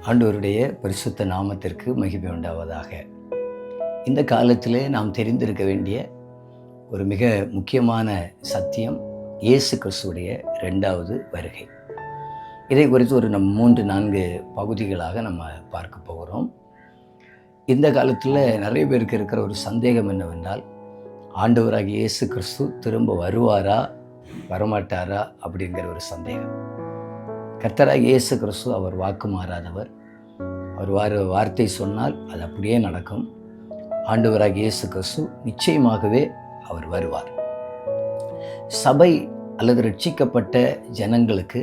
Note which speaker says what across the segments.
Speaker 1: ஆண்டவருடைய பரிசுத்த நாமத்திற்கு மகிமை உண்டாவதாக. இந்த காலத்திலே நாம் தெரிந்திருக்க வேண்டிய ஒரு மிக முக்கியமான சத்தியம் இயேசு கிறிஸ்துவுடைய 2வது வருகை. இதை குறித்து ஒரு 3-4 பகுதிகளாக நம்ம பார்க்க போகிறோம். இந்த காலத்தில் நிறைய பேருக்கு இருக்கிற ஒரு சந்தேகம் என்னவென்றால், ஆண்டவராகிய இயேசு கிறிஸ்து திரும்ப வருவாரா வரமாட்டாரா அப்படிங்கிற ஒரு சந்தேகம். கர்த்தராகிய இயேசு கிறிஸ்து அவர் வாக்கு மாறாதவர். அவர் வார்த்தை சொன்னால் அது அப்படியே நடக்கும். ஆண்டவராகிய இயேசு கிறிஸ்து நிச்சயமாகவே அவர் வருவார். சபை அல்லது ரட்சிக்கப்பட்ட ஜனங்களுக்கு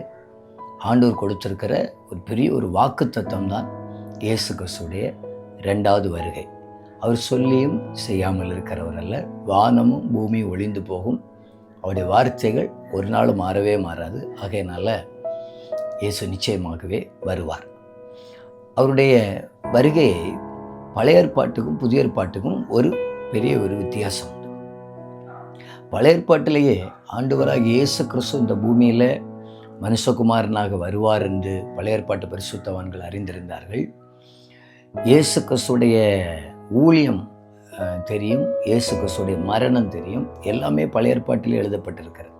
Speaker 1: ஆண்டவர் கொடுத்திருக்கிற ஒரு பெரிய ஒரு வாக்குத்தத்தம் தான் இயேசு கிறிஸ்துடைய 2வது வருகை. அவர் சொல்லியும் செய்யாமல் இருக்கிறவர் அல்ல. வானமும் பூமியும் ஒளிந்து போகும், அவருடைய வார்த்தைகள் ஒரு நாள் மாறவே மாறாது. ஆகையினால இயேசு நிச்சயமாகவே வருவார். அவருடைய வருகையை பழைய ஏற்பாட்டுக்கும் புதிய ஏற்பாட்டுக்கும் ஒரு பெரிய ஒரு வித்தியாசம் உண்டு. பழைய ஏற்பாட்டிலேயே ஆண்டவராகிய இயேசு கிறிஸ்து இந்த பூமியில் மனுஷகுமாரனாக வருவார் என்று பழைய ஏற்பாட்டு பரிசுத்தவான்கள் அறிந்திருந்தார்கள். இயேசு கிறிஸ்துடைய ஊழியம் தெரியும், இயேசு கிறிஸ்துடைய மரணம் தெரியும். எல்லாமே பழைய ஏற்பாட்டிலே எழுதப்பட்டிருக்கிறது.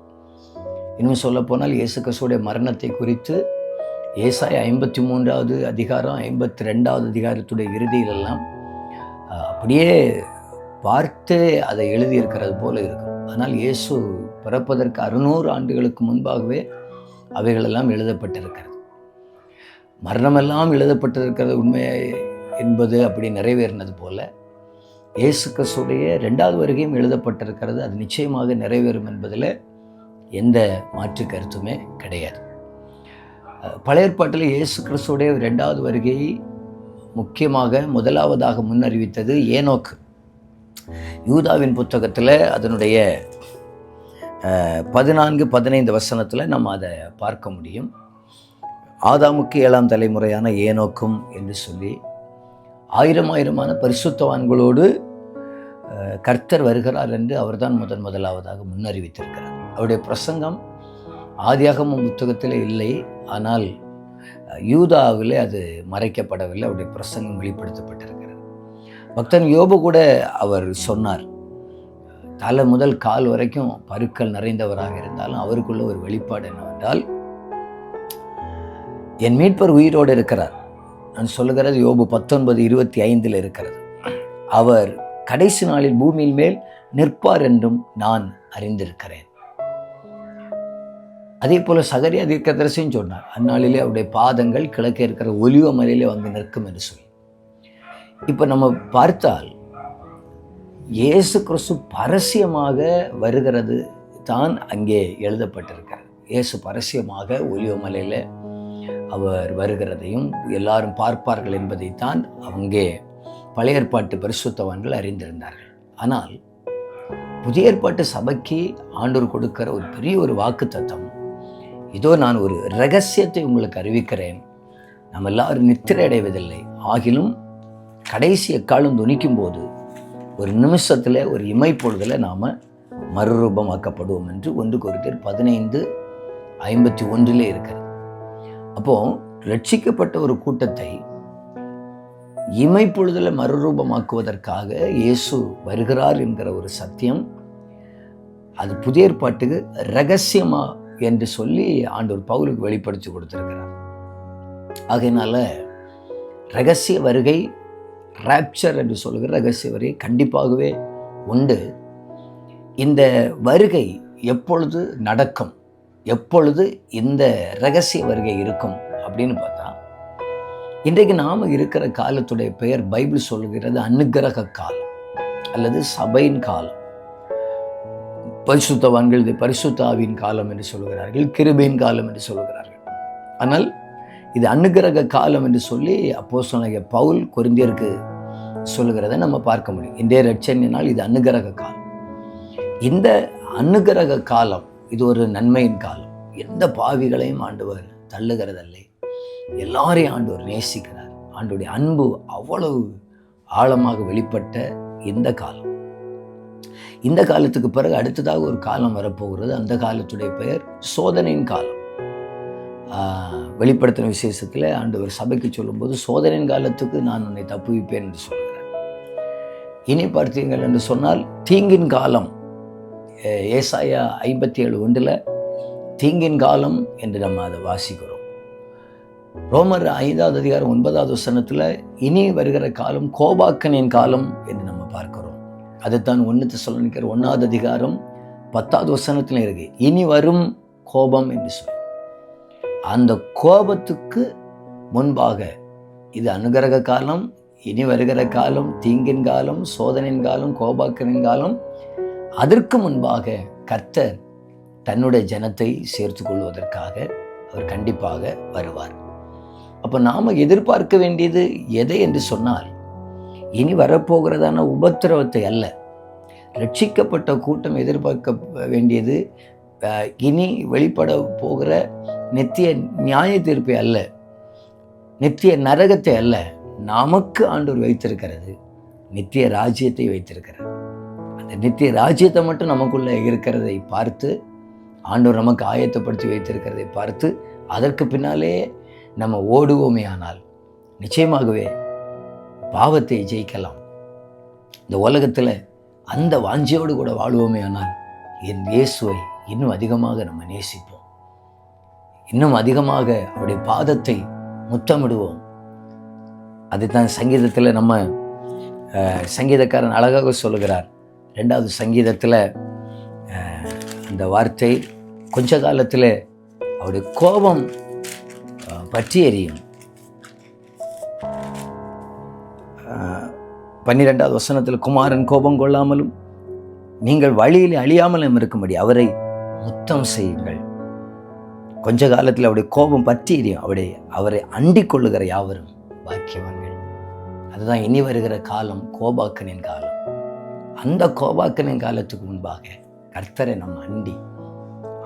Speaker 1: இன்னும் சொல்லப்போனால் இயேசு கிறிஸ்துடைய மரணத்தை குறித்து ஏசாயா 53வது அதிகாரம் 52வது அதிகாரத்துடைய இறுதியிலெல்லாம் அப்படியே பார்த்து அதை எழுதியிருக்கிறது போல இருக்கும். ஆனால் இயேசு பிறப்பதற்கு 600 ஆண்டுகளுக்கு முன்பாகவே அவைகளெல்லாம் எழுதப்பட்டிருக்கிறது. மரணமெல்லாம் எழுதப்பட்டிருக்கிறது உண்மை என்பது அப்படி நிறைவேறினது போல இயேசு கிறிஸ்துடைய 2வது வருகையும் எழுதப்பட்டிருக்கிறது. அது நிச்சயமாக நிறைவேறும் என்பதில் எந்த மாற்று கருத்துமே கிடையாது. பழைய ஏற்பாட்டில் இயேசு கிறிஸ்துடைய 2வது வருகையை முக்கியமாக முதலாவதாக முன்னறிவித்தது ஏனோக்கு. யூதாவின் புத்தகத்தில் அதனுடைய 14-15 வசனத்தில் நம்ம அதை பார்க்க முடியும். ஆதாமுக்கு 7ஆம் தலைமுறையான ஏனோக்கும் என்று சொல்லி ஆயிரமான பரிசுத்தவான்களோடு கர்த்தர் வருகிறார் என்று அவர்தான் முதலாவதாக முன்னறிவித்திருக்கிறார். அவருடைய பிரசங்கம் ஆதியாகமம் புத்தகத்தில் இல்லை, ஆனால் யூதாவில் அது மறைக்கப்படவில்லை. அவருடைய பிரசங்கம் வெளிப்படுத்தப்பட்டிருக்கிறது. பக்தன் யோபு கூட அவர் சொன்னார், தலை முதல் கால் வரைக்கும் பருக்கள் நிறைந்தவராக இருந்தாலும் அவருக்குள்ள ஒரு வெளிப்பாடு என்னவென்றால், என் மீட்பர் உயிரோடு இருக்கிறார். நான் சொல்லுகிறது யோபு 19:25 இருக்கிறது. அவர் கடைசி நாளில் பூமியின் மேல் நிற்பார் என்றும் நான் அறிந்திருக்கிறேன். அதே போல சகரியா தீர்க்கதரிசியும் சொன்னார், அந்நாளிலே அவருடைய பாதங்கள் கிழக்கே இருக்கிற ஒலிவ மலையிலே வந்து நிற்கும் என்று சொல்லி. இப்போ நம்ம பார்த்தால் இயேசு கிறிஸ்து பரசியமாக வருகிறது தான் அங்கே எழுதப்பட்டிருக்கிறது. இயேசு பரசியமாக ஒலிவ மலையில் அவர் வருகிறதையும் எல்லாரும் பார்ப்பார்கள் என்பதைத்தான் அங்கே பழைய ஏற்பாட்டு பரிசுத்தவான்கள் அறிந்திருந்தார்கள். ஆனால் புதிய ஏற்பாட்டு சபைக்கு ஆண்டவர் கொடுக்கிற ஒரு பெரிய ஒரு வாக்குத்தத்தம், இதோ நான் ஒரு இரகசியத்தை உங்களுக்கு அறிவிக்கிறேன். நம்ம எல்லாரும் நித்திரை அடைவதில்லை, ஆகிலும் கடைசி எக்காலம் துணிக்கும் போது ஒரு நிமிஷத்தில் ஒரு இமைப்பொழுதில் நாம் மறுரூபமாக்கப்படுவோம் என்று 1 கொரிந்தியர் 15:51 இருக்கிறது. அப்போது ரட்சிக்கப்பட்ட ஒரு கூட்டத்தை இமைப்பொழுதில் மறுரூபமாக்குவதற்காக இயேசு வருகிறார் என்கிற ஒரு சத்தியம், அது புதிய ஏற்பாட்டுக்கு இரகசியமா என்று சொல்லி ஆண்டவர் பவுலுக்கு வெளிப்படுத்தி கொடுத்திருக்கிறார். ஆகையினால இரகசிய வருகை, ராப்சர் என்று சொல்லுகிற இரகசிய வருகை கண்டிப்பாகவே உண்டு. இந்த வருகை எப்பொழுது நடக்கும், எப்பொழுது இந்த இரகசிய வருகை இருக்கும் அப்படின்னு பார்த்தா, இன்றைக்கு நாம் இருக்கிற காலத்துடைய பெயர் பைபிள் சொல்லுகிறது அனுக்கிரக காலம் அல்லது சபையின் காலம். பரிசுத்தவான்கள் இது பரிசுத்தாவின் காலம் என்று சொல்கிறார்கள், கிருபையின் காலம் என்று சொல்கிறார்கள். ஆனால் இது அனுக்கிரக காலம் என்று சொல்லி அப்போஸ்தலனாகிய பவுல் கொரிந்தியருக்கு சொல்லுகிறதை நம்ம பார்க்க முடியும். இன்றைய ரட்சணியினால் இது அனுக்கிரக காலம். இந்த அனுக்கிரக காலம் இது ஒரு நன்மையின் காலம். எந்த பாவிகளையும் ஆண்டவர் தள்ளுகிறதில்லை, எல்லாரையும் ஆண்டவர் நேசிக்கிறார். ஆண்டவருடைய அன்பு அவ்வளவு ஆழமாக வெளிப்பட்ட இந்த காலம். இந்த காலத்துக்கு பிறகு அடுத்ததாக ஒரு காலம் வரப்போகிறது. அந்த காலத்துடைய பெயர் சோதனையின் காலம். வெளிப்படுத்தின விசேஷத்தில் ஆண்டவர் சபைக்கு சொல்லும்போது சோதனையின் காலத்துக்கு நான் உன்னை தப்புவிப்பேன் என்று சொல்கிறார். இனி பார்த்தீங்கள் என்று சொன்னால் தீங்கின் காலம், ஏசாயா 57:1 தீங்கின் காலம் என்று நம்ம அதை வாசிக்கிறோம். ரோமர் 5வது அதிகாரம் 9வது வசனத்தில் இனி வருகிற காலம் கோபாக்கனின் காலம் என்று நம்ம பார்க்கிறோம். அதுதான் 1 தெசலோனிக்கர் 1வது அதிகாரம் 10வது வசனத்தில் இருக்கு, இனி வரும் கோபம் என்று சொல்லி. அந்த கோபத்துக்கு முன்பாக இது அனுகிரக காலம், இனி வருகிற காலம் தீங்கின் காலம், சோதனையின் காலம், கோபாக்கனின் காலம். அதற்கு முன்பாக கர்த்தர் தன்னுடைய ஜனத்தை சேர்த்து கொள்வதற்காக அவர் கண்டிப்பாக வருவார். அப்போ நாம் எதிர்பார்க்க வேண்டியது எதை என்று சொன்னால், இனி வரப்போகிறதான உபத்திரவத்தை அல்ல. ரட்சிக்கப்பட்ட கூட்டம் எதிர்பார்க்க வேண்டியது இனி வெளிப்பட போகிற நித்திய நியாய தீர்ப்பை அல்ல, நித்திய நரகத்தை அல்ல. நமக்கு ஆண்டவர் வைத்திருக்கிறது நித்திய ராஜ்யத்தை வைத்திருக்கிறார். அந்த நித்திய ராஜ்யத்தை மட்டும் நமக்குள்ளே இருக்கிறதை பார்த்து, ஆண்டவர் நமக்கு ஆயத்தப்படுத்தி வைத்திருக்கிறதை பார்த்து அதற்கு பின்னாலே நம்ம ஓடுவோமே ஆனால் நிச்சயமாகவே பாவத்தை ஜெயிக்கலாம். இந்த உலகத்தில் அந்த வாஞ்சியோடு கூட வாழுவோமே ஆனால் என் இயேசுவை இன்னும் அதிகமாக நம்ம நேசிப்போம், இன்னும் அதிகமாக அவருடைய பாதத்தை முத்தமிடுவோம். அதுதான் சங்கீதத்தில் நம்ம சங்கீதக்காரன் அழகாக சொல்லுகிறார். 2வது சங்கீதத்தில் அந்த வார்த்தை, கொஞ்ச காலத்தில் அவருடைய கோபம் பற்றி எரியும். 12வது வசனத்தில் குமாரன் கோபம் கொள்ளாமலும் நீங்கள் வழியில் அழியாமலும் இருக்கும்படி அவரை முத்தம் செய்யுங்கள். கொஞ்ச காலத்தில் அவருடைய கோபம் பற்றி எரியும். அவரை அண்டிக் கொள்ளுகிற யாவரும் பாக்கியவான்கள். அதுதான் இனி வருகிற காலம் கோபாக்கனின் காலம். அந்த கோபாக்கனின் காலத்துக்கு முன்பாக கர்த்தரை நம்ம அண்டி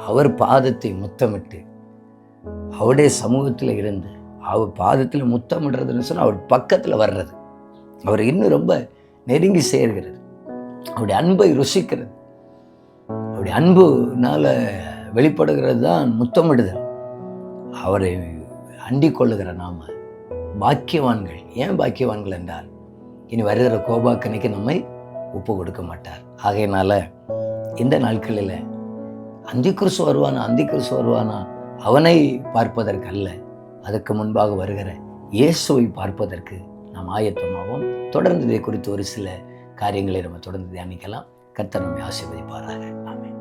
Speaker 1: அவர் பாதத்தை முத்தமிட்டு அவருடைய சமூகத்தில் இருந்து அவர் பாதத்தில் முத்தமிடுறதுன்னு சொன்னால் அவர் பக்கத்தில் வர்றது, அவர் இன்னும் ரொம்ப நெருங்கி சேர்கிறது, அவருடைய அன்பை ருசிக்கிறது. அவருடைய அன்புனால வெளிப்படுகிறது தான் முத்தமிடுதல். அவரை அண்டிக் கொள்ளுகிற நாம பாக்கியவான்கள். ஏன் பாக்கியவான்கள் என்றால் இனி வருகிற கோபாக்கனைக்கு நம்மை ஒப்பு கொடுக்க மாட்டார். ஆகையினால இந்த நாட்களில் அந்திகிறிஸ்து வருவானா அவனை பார்ப்பதற்கு அல்ல, அதற்கு முன்பாக வருகிற இயேசுவை பார்ப்பதற்கு நாம் ஆயத்தமாவோம். தொடர்ந்து இதை குறித்து ஒரு சில காரியங்களை நம்ம தொடர்ந்து தியானிக்கலாம். கர்த்தர் நம்மை ஆசீர்வதிப்பாராக. ஆமென்.